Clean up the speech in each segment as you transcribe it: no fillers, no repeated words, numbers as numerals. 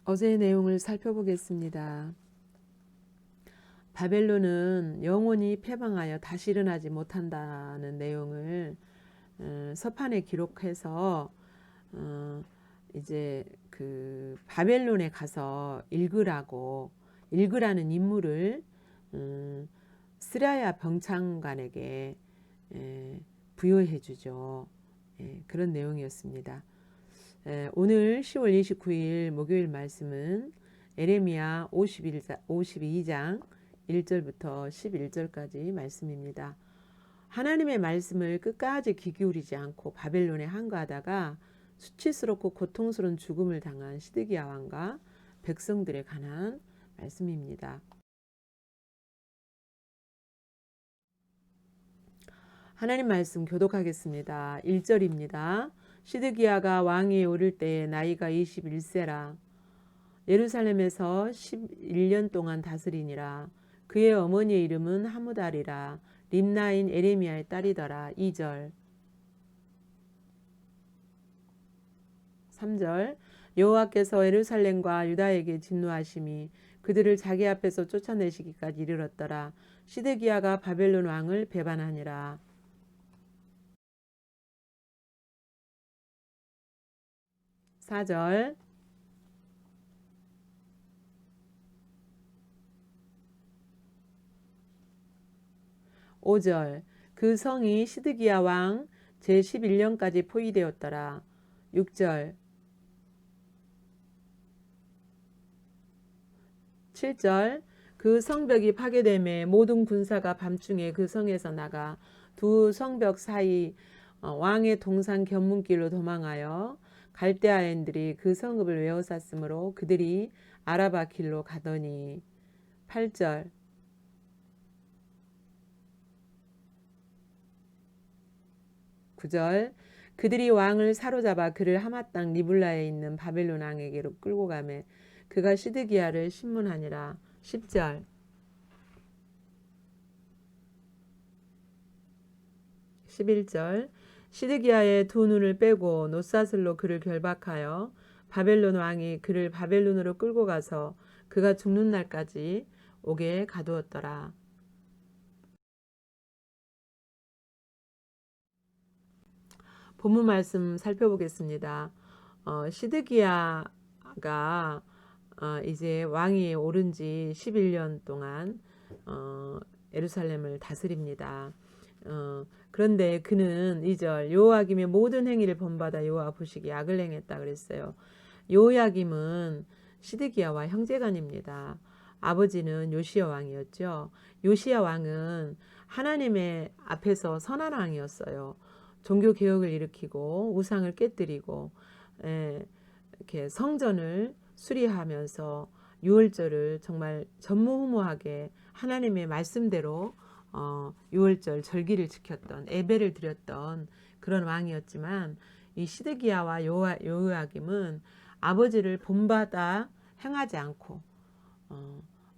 어제의 내용을 살펴보겠습니다. 바벨론은 영원히 패망하여 다시 일어나지 못한다는 내용을 서판에 기록해서 이제 그 바벨론에 가서 읽으라는 임무를 스라야 병창관에게 부여해 주죠. 그런 내용이었습니다. 오늘 10월 29일 목요일 말씀은 에레미야 52장 1절부터 11절까지 말씀입니다. 하나님의 말씀을 끝까지 귀 기울이지 않고 바벨론에 항거하다가 수치스럽고 고통스러운 죽음을 당한 시드기야 왕과 백성들에 관한 말씀입니다. 하나님 말씀 교독하겠습니다. 1절입니다. 시드기야가 왕위에 오를 때에 나이가 21세라. 예루살렘에서 11년 동안 다스리니라. 그의 어머니의 이름은 하무달이라. 림나인 에레미야의 딸이더라. 2절 3절 여호와께서 예루살렘과 유다에게 진노하심이 그들을 자기 앞에서 쫓아내시기까지 이르렀더라. 시드기야가 바벨론 왕을 배반하니라. 4절 5절 그 성이 시드기야 왕 제11년까지 포위되었더라. 6절 7절 그 성벽이 파괴됨에 모든 군사가 밤중에 그 성에서 나가 두 성벽 사이 왕의 동산 견문길로 도망하여 갈대아인들이 그 성읍을 외워쌌으므로 그들이 아라바 길로 가더니. 8절 9절 그들이 왕을 사로잡아 그를 하맛 땅 리블라에 있는 바벨론 왕에게로 끌고 가매 그가 시드기야를 신문하니라. 10절 11절 시드기야의 두 눈을 빼고 놋사슬로 그를 결박하여 바벨론 왕이 그를 바벨론으로 끌고 가서 그가 죽는 날까지 옥에 가두었더라. 본문 말씀 살펴보겠습니다. 시드기야가 이제 왕위에 오른 지 11년 동안 예루살렘을 다스립니다. 그런데 그는 2절 요야김의 모든 행위를 본받아 여호와 보시기에 악을 행했다 그랬어요. 요야김은 시드기야와 형제간입니다. 아버지는 요시야 왕이었죠. 요시야 왕은 하나님의 앞에서 선한 왕이었어요. 종교 개혁을 일으키고 우상을 깨뜨리고 이렇게 성전을 수리하면서 유월절을 정말 전무후무하게 하나님의 말씀대로 유월절 절기를 지켰던 예배를 드렸던 그런 왕이었지만 이 시드기야와 요야김은 아버지를 본받아 행하지 않고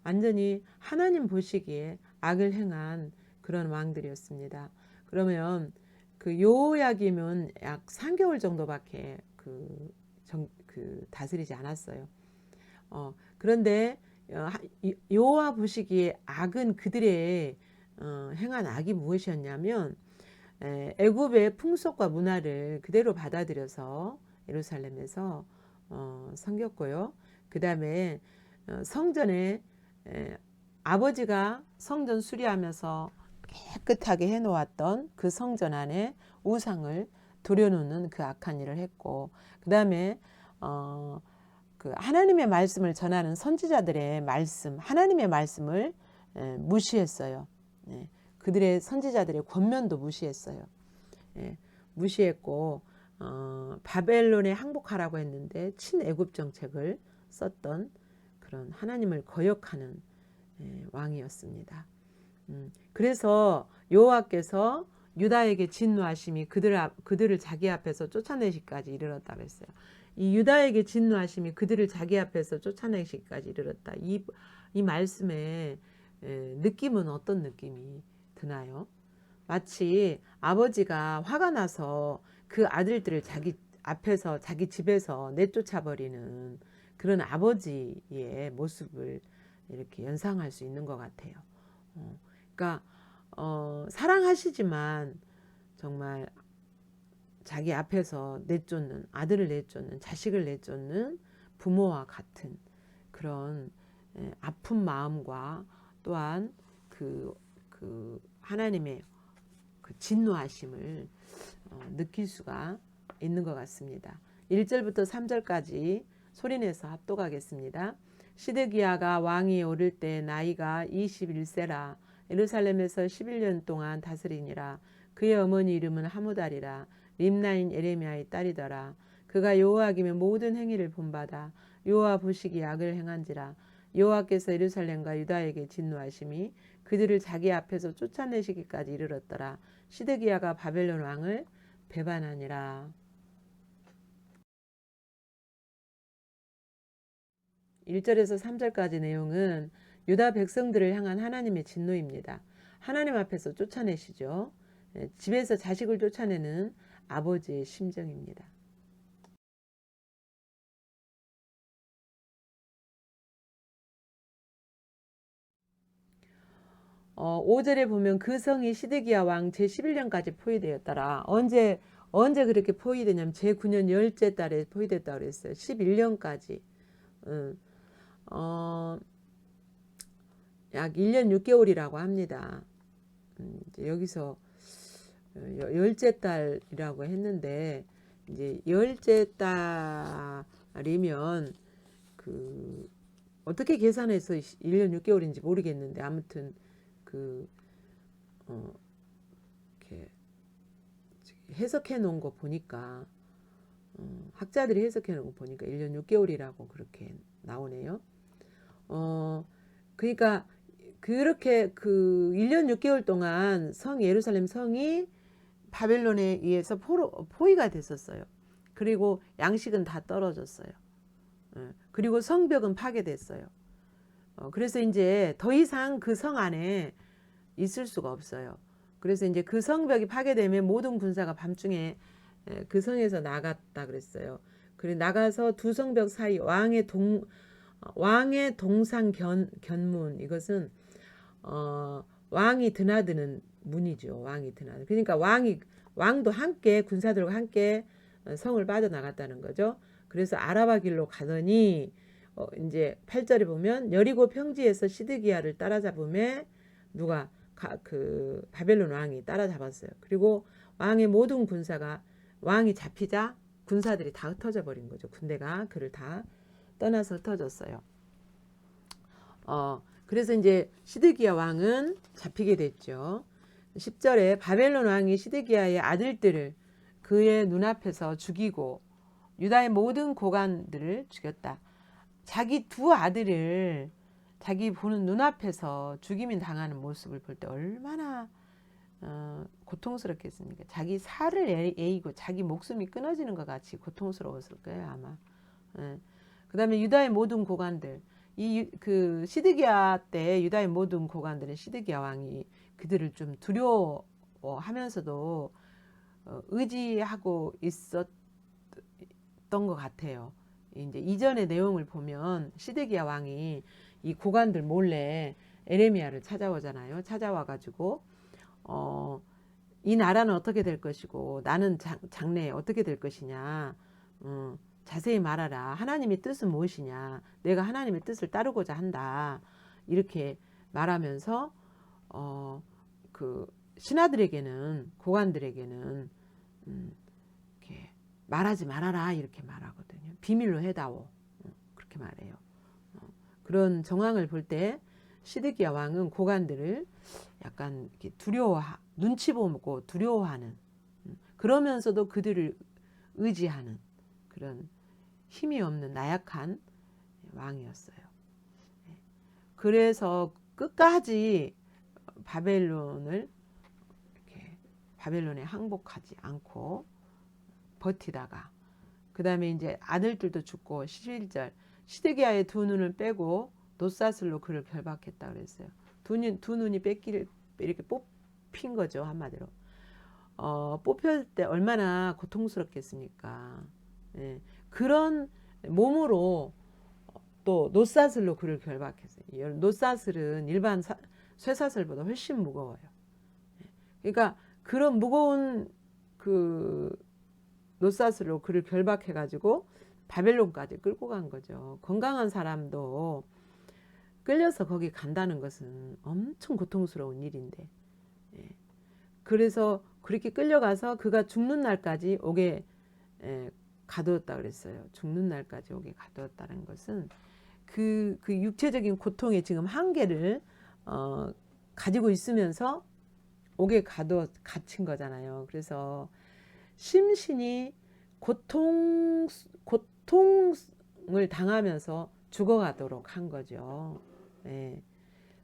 완전히 하나님 보시기에 악을 행한 그런 왕들이었습니다. 그러면 그 요야김은 약 3개월 정도밖에 다스리지 않았어요. 그런데 여호와 보시기에 악은 그들의 행한 악이 무엇이었냐면 애굽의 풍속과 문화를 그대로 받아들여서 예루살렘에서 섬겼고요. 그 다음에 성전에 아버지가 성전 수리하면서 깨끗하게 해놓았던 그 성전 안에 우상을 들여놓는 그 악한 일을 했고, 그 다음에 그 하나님의 말씀을 전하는 선지자들의 말씀, 하나님의 말씀을 무시했어요. 그들의 선지자들의 권면도 무시했어요. 무시했고 바벨론에 항복하라고 했는데 친애굽 정책을 썼던 그런 하나님을 거역하는 왕이었습니다. 그래서 여호와께서 유다에게 진노하심이 그들을 자기 앞에서 쫓아내시기까지 이르렀다고 했어요. 이 유다에게 진노하심이 그들을 자기 앞에서 쫓아내시기까지 이르렀다. 이 말씀의 느낌은 어떤 느낌이 드나요? 마치 아버지가 화가 나서 그 아들들을 자기 앞에서 자기 집에서 내쫓아버리는 그런 아버지의 모습을 이렇게 연상할 수 있는 것 같아요. 그러니까 사랑하시지만 정말 자기 앞에서 내쫓는, 아들을 내쫓는, 자식을 내쫓는 부모와 같은 그런 아픈 마음과 또한 그 하나님의 그 진노하심을 느낄 수가 있는 것 같습니다. 1절부터 3절까지 소리내서 합독하겠습니다. 시드기야가 왕위에 오를 때 나이가 21세라. 예루살렘에서 11년 동안 다스리니라. 그의 어머니 이름은 하무달이라. 림나인 에레미야의 딸이더라. 그가 여호와김의 모든 행위를 본받아 여호와 보시기에 악을 행한지라. 여호와께서 예루살렘과 유다에게 진노하심이 그들을 자기 앞에서 쫓아내시기까지 이르렀더라. 시드기야가 바벨론 왕을 배반하니라. 1절에서 3절까지 내용은 유다 백성들을 향한 하나님의 진노입니다. 하나님 앞에서 쫓아내시죠. 집에서 자식을 쫓아내는 아버지의 심정입니다. 5절에 보면 그 성이 시드기야 왕 제11년까지 포위되었더라. 언제 그렇게 포위되냐면 제9년 열째 달에 포위됐다고 그랬어요. 11년까지. 약 1년 6개월이라고 합니다. 이제 여기서 열째 달이라고 했는데 이제 열째 달이면 그 어떻게 계산해서 1년 6개월인지 모르겠는데 아무튼 이렇게 해석해 놓은 거 보니까 학자들이 해석해 놓은 거 보니까 1년 6개월이라고 그렇게 나오네요. 그러니까 그렇게 그 1년 6개월 동안 예루살렘 성이 바벨론에 의해서 포위가 됐었어요. 그리고 양식은 다 떨어졌어요. 그리고 성벽은 파괴됐어요. 그래서 이제 더 이상 그 성 안에 있을 수가 없어요. 그래서 이제 그 성벽이 파괴되면 모든 군사가 밤중에 그 성에서 나갔다 그랬어요. 그래 나가서 두 성벽 사이 왕의 동상 견문, 이것은 왕이 드나드는 문이죠. 왕이 드나드. 그러니까 왕도 함께 군사들과 함께 성을 빠져나갔다는 거죠. 그래서 아라바 길로 가더니 이제 8절에 보면 여리고 평지에서 시드기야를 따라잡음에 누가 그 바벨론 왕이 따라잡았어요. 그리고 왕의 모든 군사가 왕이 잡히자 군사들이 다 흩어져 버린 거죠. 군대가 그를 다 떠나서 흩어졌어요. 그래서 이제 시드기야 왕은 잡히게 됐죠. 10절에 바벨론 왕이 시드기야의 아들들을 그의 눈앞에서 죽이고 유다의 모든 고관들을 죽였다. 자기 두 아들을 자기 보는 눈앞에서 죽임이 당하는 모습을 볼 때 얼마나 고통스럽겠습니까? 자기 살을 에이고 자기 목숨이 끊어지는 것 같이 고통스러웠을 거예요 아마. 그 다음에 유다의 모든 고관들, 그 시드기야 때 유다의 모든 고관들은 시드기야 왕이 그들을 좀 두려워하면서도 의지하고 있었던 것 같아요. 이제 이전의 내용을 보면 시드기야 왕이 이 고관들 몰래 에레미야를 찾아오잖아요. 찾아와가지고 이 나라는 어떻게 될 것이고 나는 장래에 어떻게 될 것이냐, 자세히 말하라. 하나님의 뜻은 무엇이냐. 내가 하나님의 뜻을 따르고자 한다. 이렇게 말하면서 그 신하들에게는 고관들에게는 이렇게 말하지 말아라 이렇게 말하거든요. 비밀로 해다오. 그렇게 말해요. 그런 정황을 볼 때 시드기야 왕은 고관들을 약간 이렇게 눈치 보고 두려워하는, 그러면서도 그들을 의지하는 그런 힘이 없는 나약한 왕이었어요. 그래서 끝까지 바벨론에 항복하지 않고 버티다가 그 다음에 이제 아들들도 죽고 11절 시드기야의 두 눈을 빼고 놋사슬로 그를 결박했다 그랬어요. 두 눈이 이렇게 뽑힌 거죠 한마디로. 뽑힐 때 얼마나 고통스럽겠습니까? 예. 그런 몸으로 또 노사슬로 그를 결박했어요. 노사슬은 일반 쇠사슬보다 훨씬 무거워요. 그러니까 그런 무거운 그 노사슬로 그를 결박해가지고 바벨론까지 끌고 간 거죠. 건강한 사람도 끌려서 거기 간다는 것은 엄청 고통스러운 일인데, 그래서 그렇게 끌려가서 그가 죽는 날까지 오게 가두었다 그랬어요. 죽는 날까지 오게 가두었다는 것은 그 육체적인 고통의 지금 한계를 가지고 있으면서 옥에 갇힌 거잖아요. 그래서 심신이 고통을 당하면서 죽어가도록 한 거죠. 예.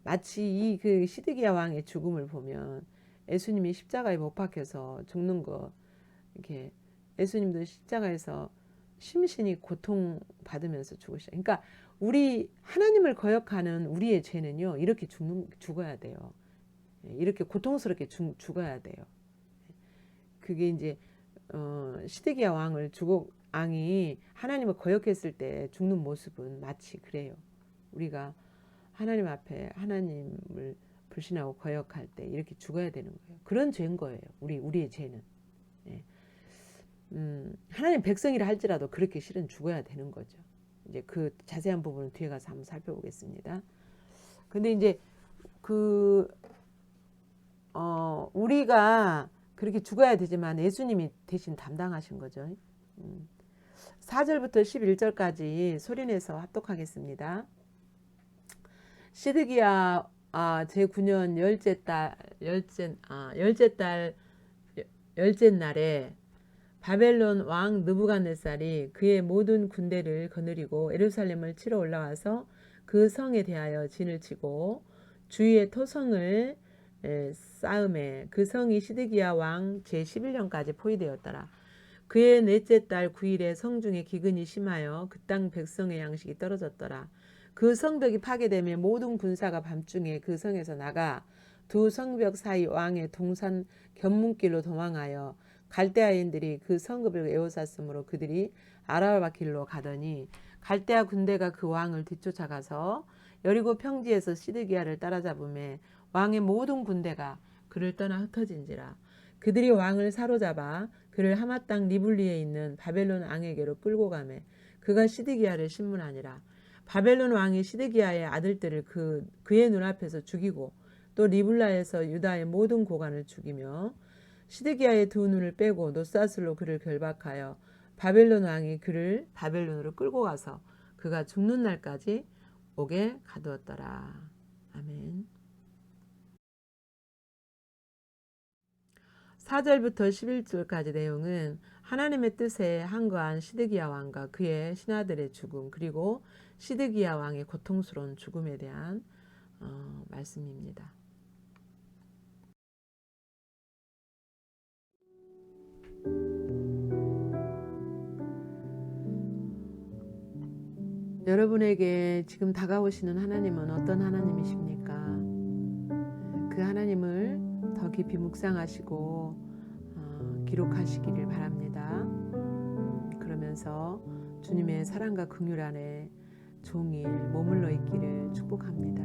마치 이 그 시드기야 왕의 죽음을 보면 예수님이 십자가에 못 박혀서 죽는 거, 이렇게 예수님도 십자가에서 심신이 고통 받으면서 죽으셔. 그러니까 우리 하나님을 거역하는 우리의 죄는요, 이렇게 죽어야 돼요. 이렇게 고통스럽게 죽어야 돼요. 그게 이제 시드기야 왕이 하나님을 거역했을 때 죽는 모습은 마치 그래요. 우리가 하나님 앞에 하나님을 불신하고 거역할 때 이렇게 죽어야 되는 거예요. 그런 죄인 거예요. 우리의 죄는. 예. 하나님 백성이라 할지라도 그렇게 실은 죽어야 되는 거죠. 이제 그 자세한 부분은 뒤에 가서 한번 살펴보겠습니다. 근데 이제 우리가 그렇게 죽어야 되지만 예수님이 대신 담당하신 거죠. 4절부터 11절까지 소리내서 합독하겠습니다. 시드기야 제9년 열째 날에 바벨론 왕 느부갓네살이 그의 모든 군대를 거느리고 예루살렘을 치러 올라와서 그 성에 대하여 진을 치고 주위의 토성을 쌓음에 그 성이 시드기야 왕 제11년까지 포위되었더라. 그의 넷째 달 9일에 성중에 기근이 심하여 그 땅 백성의 양식이 떨어졌더라. 그 성벽이 파괴되며 모든 군사가 밤중에 그 성에서 나가 두 성벽 사이 왕의 동산 견문길로 도망하여 갈대아인들이 그 성읍을 에워쌌으므로 그들이 아라바 길로 가더니 갈대아 군대가 그 왕을 뒤쫓아가서 여리고 평지에서 시드기야를 따라잡음에 왕의 모든 군대가 그를 떠나 흩어진지라. 그들이 왕을 사로잡아 그를 하마 땅 리블리에 있는 바벨론 왕에게로 끌고 가매 그가 시드기야를 신문하니라. 바벨론 왕이 시드기야의 아들들을 그의 눈앞에서 죽이고 또 리블라에서 유다의 모든 고관을 죽이며 시드기야의 두 눈을 빼고 노사슬로 그를 결박하여 바벨론 왕이 그를 바벨론으로 끌고 가서 그가 죽는 날까지 옥에 가두었더라. 아멘. 4절부터 11절까지 내용은 하나님의 뜻에 항거한 시드기야 왕과 그의 신하들의 죽음, 그리고 시드기야 왕의 고통스러운 죽음에 대한 말씀입니다. 여러분에게 지금 다가오시는 하나님은 어떤 하나님이십니까? 그 하나님을 더 깊이 묵상하시고 기록하시기를 바랍니다. 그러면서 주님의 사랑과 긍휼 안에 종일 머물러 있기를 축복합니다.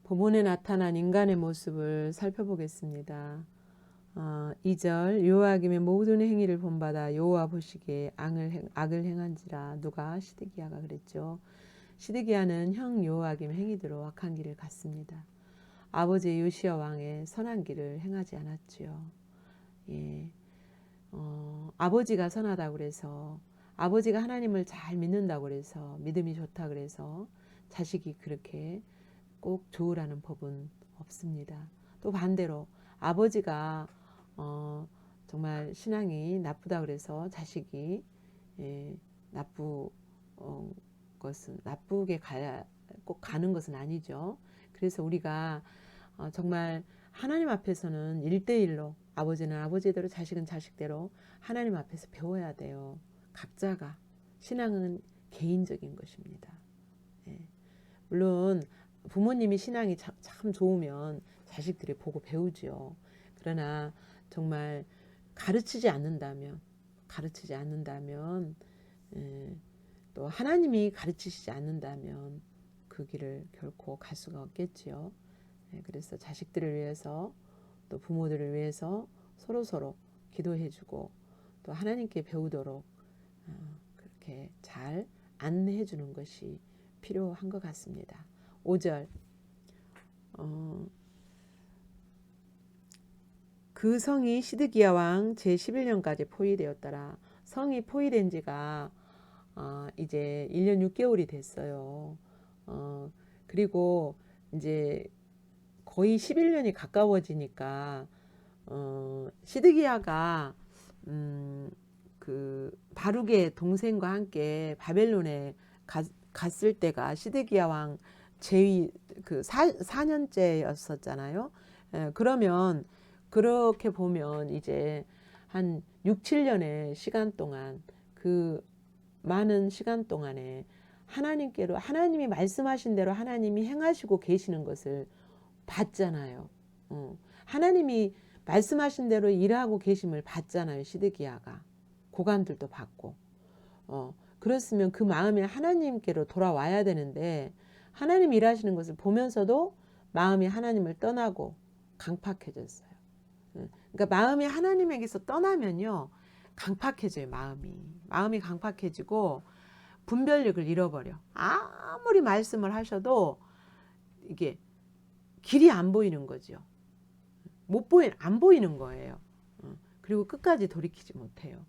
본문에 나타난 인간의 모습을 살펴보겠습니다. 2절 요아김의 모든 행위를 본받아 여호와 보시기에 악을 행한지라. 누가? 시드기야가 그랬죠. 시드기야는 형 요아김 행위대로 악한 길을 갔습니다. 아버지 요시야 왕의 선한 길을 행하지 않았지요. 예. 아버지가 선하다고 그래서 아버지가 하나님을 잘 믿는다고 그래서 믿음이 좋다 그래서 자식이 그렇게 꼭 좋으라는 법은 없습니다. 또 반대로 아버지가 정말 신앙이 나쁘다 그래서 자식이 나쁘 것은 나쁘게 꼭 가는 것은 아니죠. 그래서 우리가 정말 하나님 앞에서는 1대1로 아버지는 아버지대로 자식은 자식대로 하나님 앞에서 배워야 돼요. 각자가 신앙은 개인적인 것입니다. 예. 물론 부모님이 신앙이 참 좋으면 자식들이 보고 배우지요. 그러나 정말 가르치지 않는다면 또 하나님이 가르치시지 않는다면 그 길을 결코 갈 수가 없겠지요. 그래서 자식들을 위해서 또 부모들을 위해서 서로 기도해주고 또 하나님께 배우도록 그렇게 잘 안내해 주는 것이 필요한 것 같습니다. 5절 그 성이 시드기야 왕 제11년까지 포위되었더라. 성이 포위된 지가 이제 1년 6개월이 됐어요. 그리고 이제 거의 11년이 가까워지니까 시드기야가 그 바룩의 동생과 함께 바벨론에 갔을 때가 시드기야 왕 제위 그 4년째였었잖아요. 그러면 그렇게 보면 이제 한 6, 7년의 시간 동안 그 많은 시간 동안에 하나님께로 하나님이 말씀하신 대로 하나님이 행하시고 계시는 것을 봤잖아요. 하나님이 말씀하신 대로 일하고 계심을 봤잖아요. 시드기야가 고관들도 봤고 그렇으면 그 마음이 하나님께로 돌아와야 되는데 하나님 일하시는 것을 보면서도 마음이 하나님을 떠나고 강팍해졌어요. 그러니까 마음이 하나님에게서 떠나면요 강팍해져요. 마음이 강팍해지고 분별력을 잃어버려. 아무리 말씀을 하셔도 이게 길이 안 보이는 거죠. 안 보이는 거예요. 그리고 끝까지 돌이키지 못해요.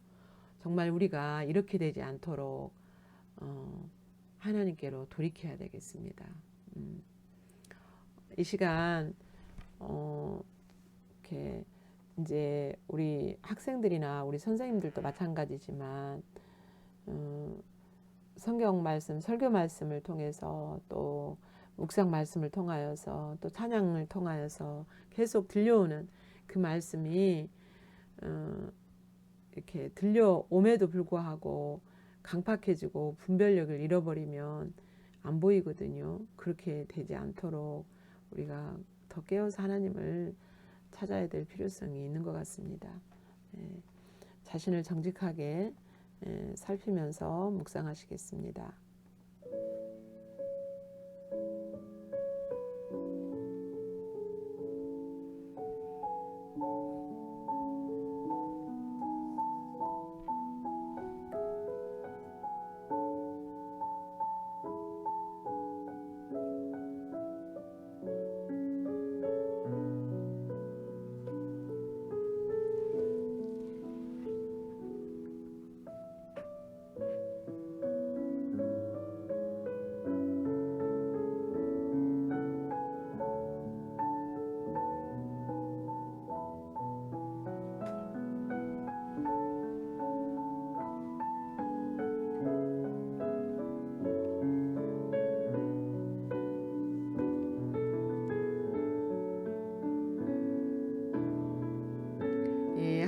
정말 우리가 이렇게 되지 않도록 하나님께로 돌이켜야 되겠습니다. 이 시간 이렇게 이제 우리 학생들이나 우리 선생님들도 마찬가지지만 성경 말씀, 설교 말씀을 통해서 또 묵상 말씀을 통하여서 또 찬양을 통하여서 계속 들려오는 그 말씀이 이렇게 들려옴에도 불구하고 강팍해지고 분별력을 잃어버리면 안 보이거든요. 그렇게 되지 않도록 우리가 더 깨어서 하나님을 찾아야 될 필요성이 있는 것 같습니다. 자신을 정직하게 살피면서 묵상하시겠습니다.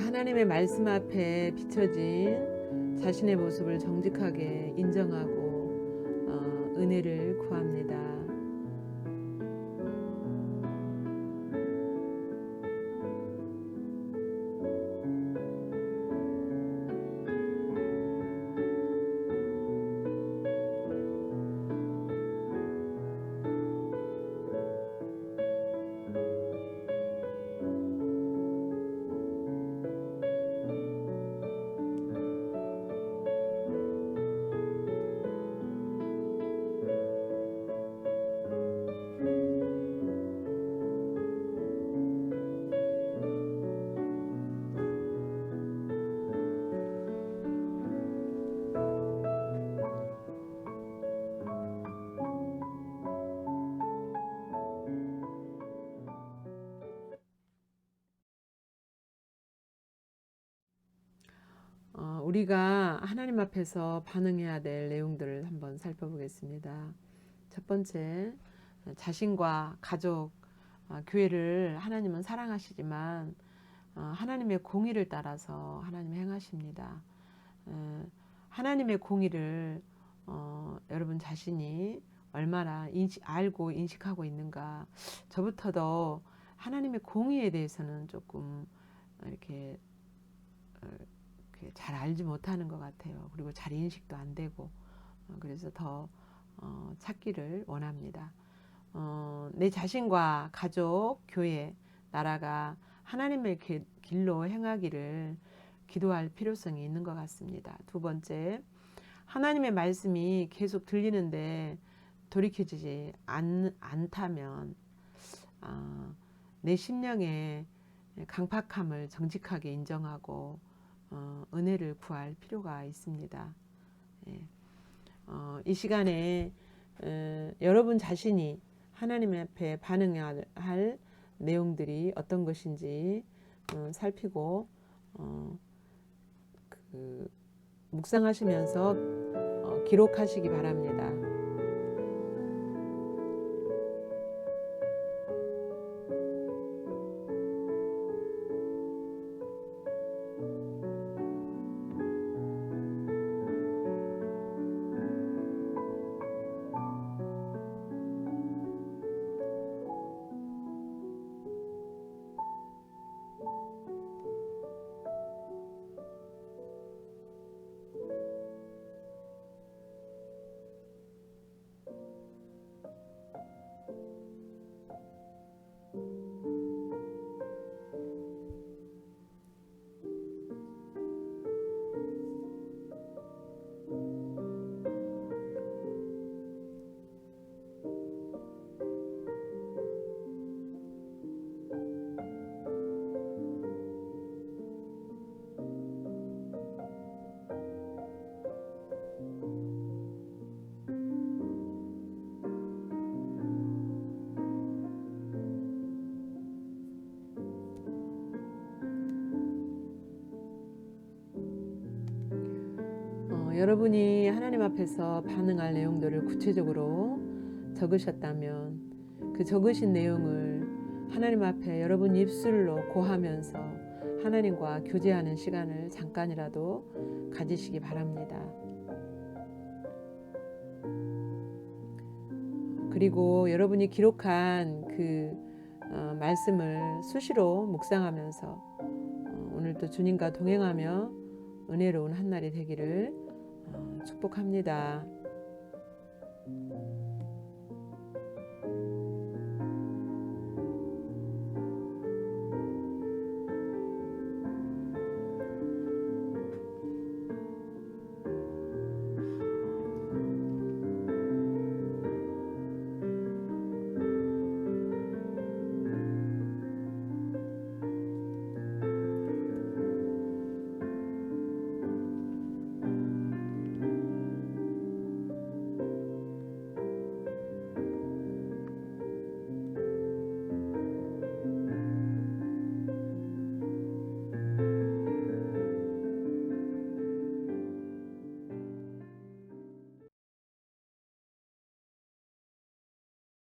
하나님의 말씀 앞에 비춰진 자신의 모습을 정직하게 인정하고 은혜를 구합니다. 우리가 하나님 앞에서 반응해야 될 내용들을 한번 살펴보겠습니다. 첫 번째, 자신과 가족, 교회를 하나님은 사랑하시지만 하나님의 공의를 따라서 하나님 행하십니다. 하나님의 공의를 여러분 자신이 얼마나 알고 인식하고 있는가. 저부터도 하나님의 공의에 대해서는 조금 이렇게 잘 알지 못하는 것 같아요. 그리고 잘 인식도 안 되고 그래서 더 찾기를 원합니다. 내 자신과 가족, 교회, 나라가 하나님의 길로 행하기를 기도할 필요성이 있는 것 같습니다. 두 번째, 하나님의 말씀이 계속 들리는데 돌이켜지지 않다면 내 심령의 강팍함을 정직하게 인정하고 은혜를 구할 필요가 있습니다. 예. 이 시간에 여러분 자신이 하나님 앞에 반응해야 할 내용들이 어떤 것인지 살피고 묵상하시면서 기록하시기 바랍니다. 여러분이 하나님 앞에서 반응할 내용들을 구체적으로 적으셨다면 그 적으신 내용을 하나님 앞에 여러분 입술로 고하면서 하나님과 교제하는 시간을 잠깐이라도 가지시기 바랍니다. 그리고 여러분이 기록한 그 말씀을 수시로 묵상하면서 오늘도 주님과 동행하며 은혜로운 한날이 되기를 축복합니다.